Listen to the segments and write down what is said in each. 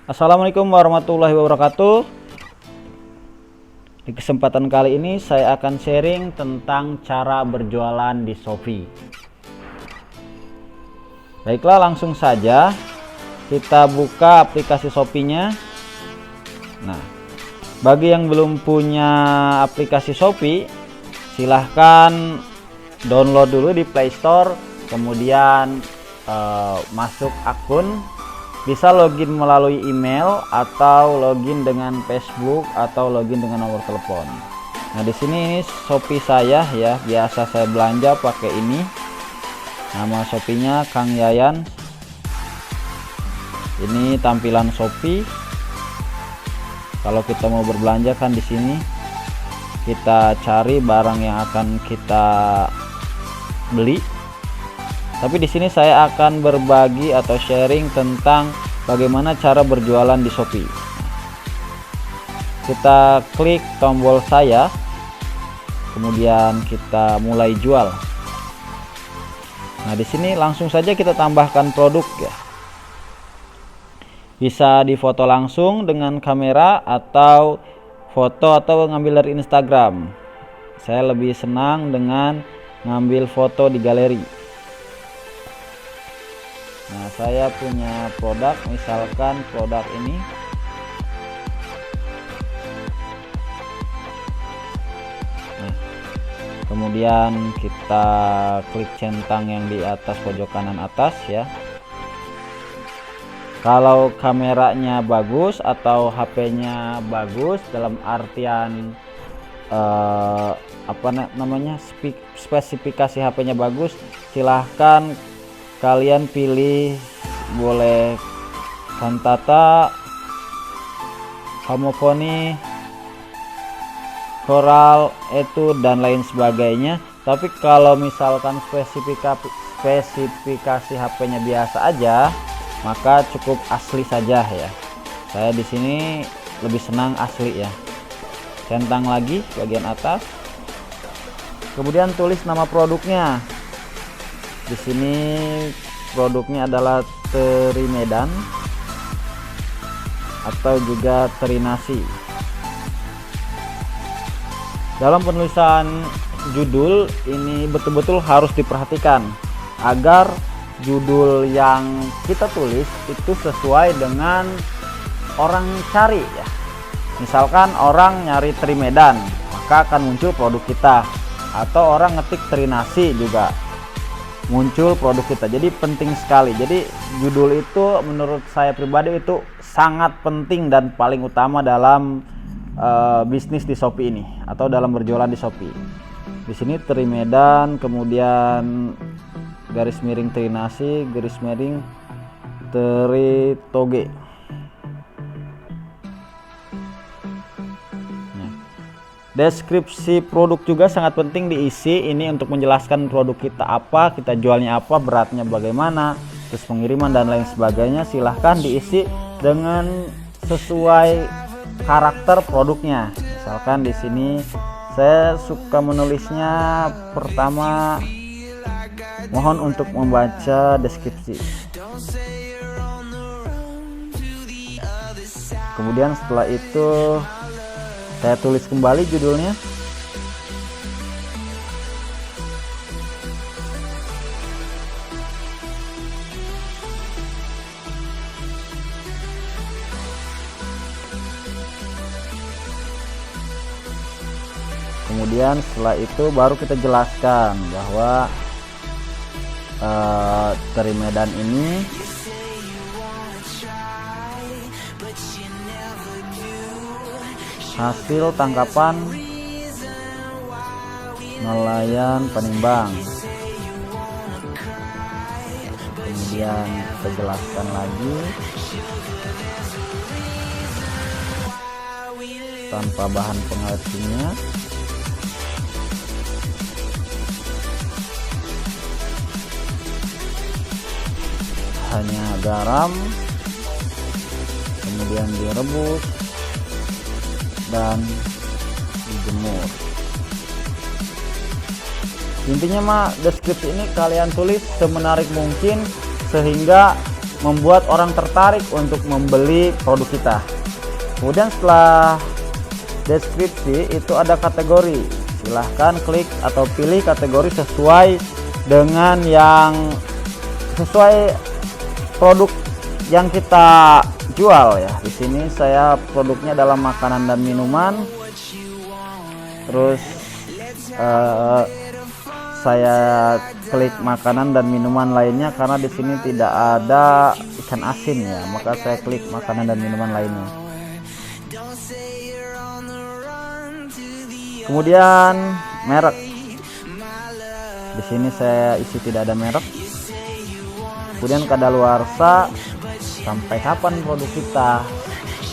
Assalamualaikum warahmatullahi wabarakatuh. Di kesempatan kali ini saya akan sharing tentang cara berjualan di Shopee. Baiklah, langsung saja kita buka aplikasi Shopee-nya. Nah, bagi yang belum punya aplikasi Shopee, silahkan download dulu di Play Store, kemudian masuk akun. Bisa login melalui email atau login dengan Facebook atau login dengan nomor telepon. Nah, di sini ini Shopee saya ya, biasa saya belanja pakai ini. Nama Shopee-nya Kang Yayan. Ini tampilan Shopee. Kalau kita mau berbelanja kan di sini kita cari barang yang akan kita beli. Tapi di sini saya akan berbagi atau sharing tentang bagaimana cara berjualan di Shopee. Kita klik tombol saya, kemudian kita mulai jual. Nah, di sini langsung saja kita tambahkan produk ya. Bisa difoto langsung dengan kamera atau foto atau ngambil dari Instagram. Saya lebih senang dengan ngambil foto di galeri. Nah, saya punya produk, misalkan produk ini. Nah, kemudian kita klik centang yang di atas pojok kanan atas ya. Kalau kameranya bagus atau HP-nya bagus, dalam artian spesifikasi HP-nya bagus, silahkan kalian pilih, boleh Kantata, Kamofoni, Coral, itu dan lain sebagainya. Tapi kalau misalkan spesifikasi HP-nya biasa aja, maka cukup asli saja ya. Saya di sini lebih senang asli ya. Centang lagi bagian atas, kemudian tulis nama produknya. Di sini produknya adalah teri Medan atau juga teri nasi. Dalam penulisan judul ini betul-betul harus diperhatikan agar judul yang kita tulis itu sesuai dengan orang cari ya. Misalkan orang nyari teri Medan, maka akan muncul produk kita, atau orang ngetik teri nasi juga muncul produk kita. Jadi penting sekali. Jadi judul itu menurut saya pribadi itu sangat penting dan paling utama dalam bisnis di Shopee ini atau dalam berjualan di Shopee. Di sini teri Medan, kemudian garis miring teri nasi, garis miring teri toge. Deskripsi produk juga sangat penting diisi. Ini untuk menjelaskan produk kita apa, kita jualnya apa, beratnya bagaimana, terus pengiriman dan lain sebagainya. Silahkan diisi dengan sesuai karakter produknya. Misalkan di sini saya suka menulisnya pertama, mohon untuk membaca deskripsi. Kemudian setelah itu saya tulis kembali judulnya. Kemudian setelah itu baru kita jelaskan bahwa teri Medan ini hasil tangkapan nelayan Panimbang. Kemudian kita jelaskan lagi tanpa bahan pengawet kimia. Hanya garam, kemudian direbus dan dijemur. Intinya mah deskripsi ini kalian tulis semenarik mungkin sehingga membuat orang tertarik untuk membeli produk kita. Kemudian setelah deskripsi itu ada kategori, silahkan klik atau pilih kategori sesuai dengan yang sesuai produk yang kita jual ya. Di sini saya produknya dalam makanan dan minuman. Terus saya klik makanan dan minuman lainnya karena di sini tidak ada ikan asin ya, maka saya klik makanan dan minuman lainnya. Kemudian merek, di sini saya isi tidak ada merek. Kemudian kadaluarsa, sampai kapan produk kita.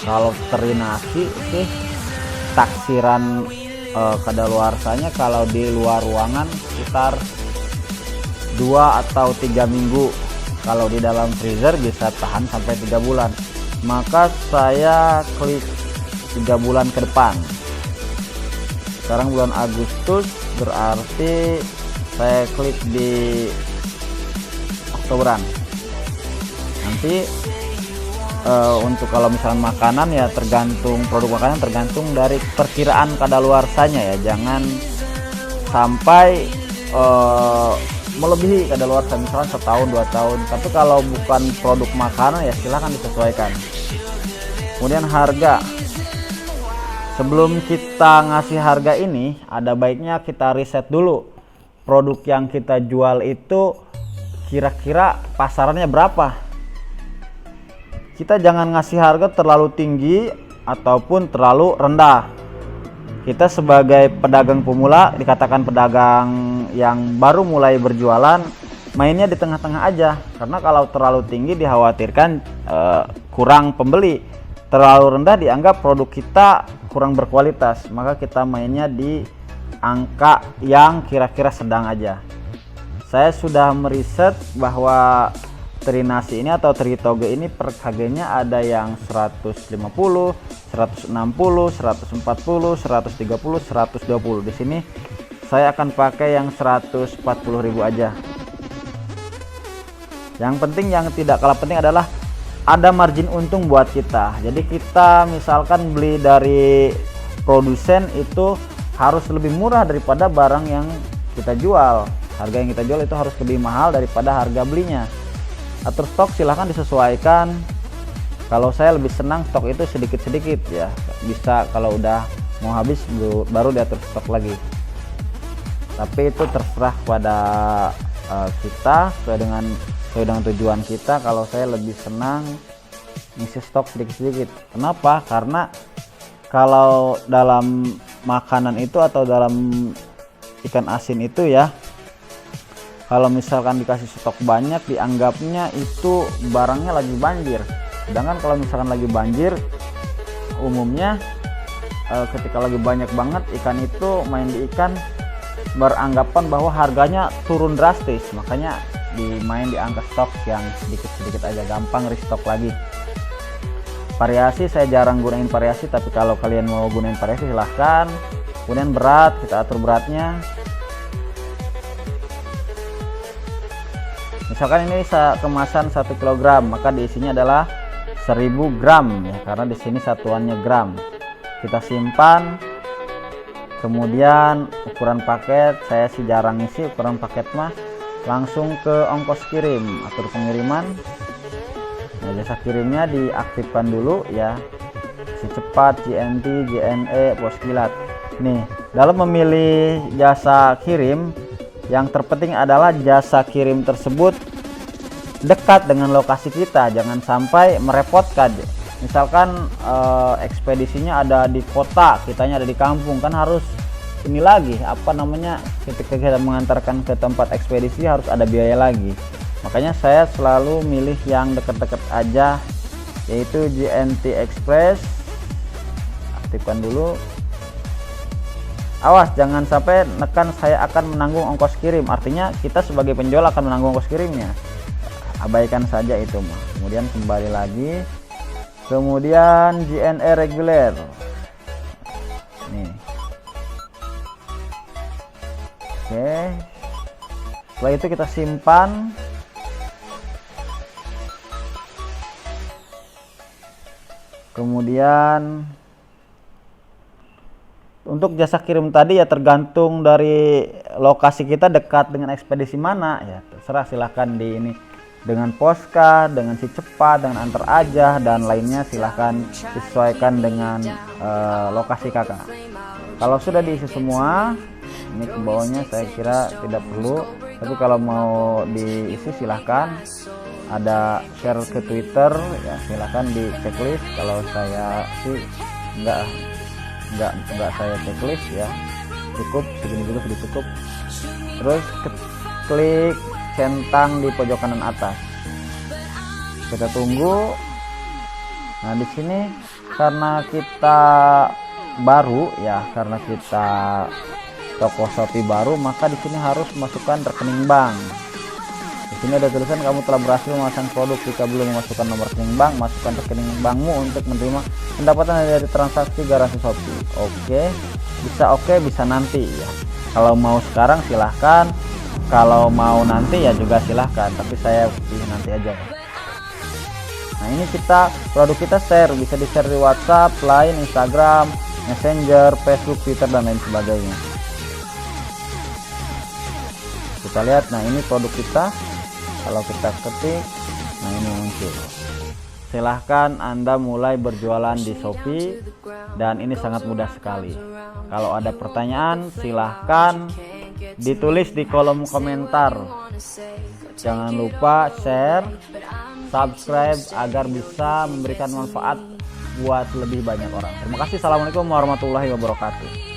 Kalau terinasi sih taksiran kadaluarsanya kalau di luar ruangan sekitar 2 atau 3 minggu. Kalau di dalam freezer bisa tahan sampai 3 bulan. Maka saya klik 3 bulan ke depan. Sekarang bulan Agustus, berarti saya klik di Oktoberan. Nanti untuk kalau misalnya makanan ya tergantung, produk makanan tergantung dari perkiraan kadaluarsanya ya, jangan sampai melebihi kadaluarsa, misalnya setahun 2 tahun. Tapi kalau bukan produk makanan ya silahkan disesuaikan. Kemudian harga, sebelum kita ngasih harga ini ada baiknya kita riset dulu produk yang kita jual itu kira-kira pasarannya berapa. Kita jangan ngasih harga terlalu tinggi ataupun terlalu rendah. Kita sebagai pedagang pemula, dikatakan pedagang yang baru mulai berjualan, mainnya di tengah-tengah aja. Karena kalau terlalu tinggi dikhawatirkan kurang pembeli, terlalu rendah dianggap produk kita kurang berkualitas. Maka kita mainnya di angka yang kira-kira sedang aja. Saya sudah meriset bahwa terinasi ini atau teritoge ini per kg-nya ada yang 150, 160, 140, 130, 120. Di sini saya akan pakai yang 140.000 aja. Yang penting, yang tidak kalah penting adalah ada margin untung buat kita. Jadi kita misalkan beli dari produsen itu harus lebih murah daripada barang yang kita jual. Harga yang kita jual itu harus lebih mahal daripada harga belinya. Atur stok silahkan disesuaikan. Kalau saya lebih senang stok itu sedikit-sedikit ya, bisa kalau udah mau habis baru diatur stok lagi. Tapi itu terserah pada kita, sesuai dengan tujuan kita. Kalau saya lebih senang ngisi stok sedikit-sedikit. Kenapa? Karena kalau dalam makanan itu atau dalam ikan asin itu ya, kalau misalkan dikasih stok banyak dianggapnya itu barangnya lagi banjir. Sedangkan kalau misalkan lagi banjir, umumnya ketika lagi banyak banget ikan itu, main di ikan beranggapan bahwa harganya turun drastis. Makanya dimain di angka stok yang sedikit-sedikit aja, gampang restock lagi. Variasi saya jarang gunain variasi, tapi kalau kalian mau gunain variasi silahkan. Kemudian berat, kita atur beratnya. Misalkan ini kemasan 1 kg, maka diisinya adalah 1000 gram ya, karena di sini satuannya gram. Kita simpan. Kemudian ukuran paket, saya sih jarang isi ukuran paket mah, langsung ke ongkos kirim, atur pengiriman. Nah, jasa kirimnya diaktifkan dulu ya, si cepat, JNT, JNE, pos kilat. Nih, dalam memilih jasa kirim, yang terpenting adalah jasa kirim tersebut dekat dengan lokasi kita, jangan sampai merepotkan. Misalkan ekspedisinya ada di kota, kitanya ada di kampung, kan harus ini lagi apa namanya, ketika kita mengantarkan ke tempat ekspedisi harus ada biaya lagi. Makanya saya selalu milih yang dekat-dekat aja, yaitu JNT Express. Aktifkan dulu. Awas jangan sampai nekan saya akan menanggung ongkos kirim, artinya kita sebagai penjual akan menanggung ongkos kirimnya. Abaikan saja itu mah. Kemudian kembali lagi, kemudian JNE reguler nih. Oke, setelah itu kita simpan. Kemudian untuk jasa kirim tadi ya tergantung dari lokasi kita dekat dengan ekspedisi mana ya, terserah, silahkan di ini dengan poska, dengan si cepat, dengan antar aja dan lainnya, silahkan disesuaikan dengan lokasi kakak. Kalau sudah diisi semua, ini ke bawahnya saya kira tidak perlu, tapi kalau mau diisi silahkan. Ada share ke Twitter ya, silahkan di checklist. Kalau saya sih enggak saya checklist ya, cukup segini dulu sudah cukup. Terus klik centang di pojok kanan atas, kita tunggu. Nah di sini karena kita baru ya, karena kita toko Shopee baru, maka di sini harus masukkan rekening bank. Di sini ada tulisan kamu telah berhasil memasang produk. Jika belum memasukkan nomor rekening bank, masukkan rekening bankmu untuk menerima pendapatan dari transaksi garansi Shopee. Oke, bisa nanti ya. Kalau mau sekarang silahkan, kalau mau nanti ya juga silahkan, tapi saya pilih nanti aja ya. Nah ini produk kita share, bisa di share di WhatsApp, Line, Instagram, Messenger, Facebook, Twitter dan lain sebagainya. Kita lihat, nah ini produk kita. Kalau kita ketik, nah ini muncul. Silahkan Anda mulai berjualan di Shopee dan ini sangat mudah sekali. Kalau ada pertanyaan silahkan ditulis di kolom komentar. Jangan lupa share, subscribe agar bisa memberikan manfaat buat lebih banyak orang. Terima kasih. Assalamualaikum warahmatullahi wabarakatuh.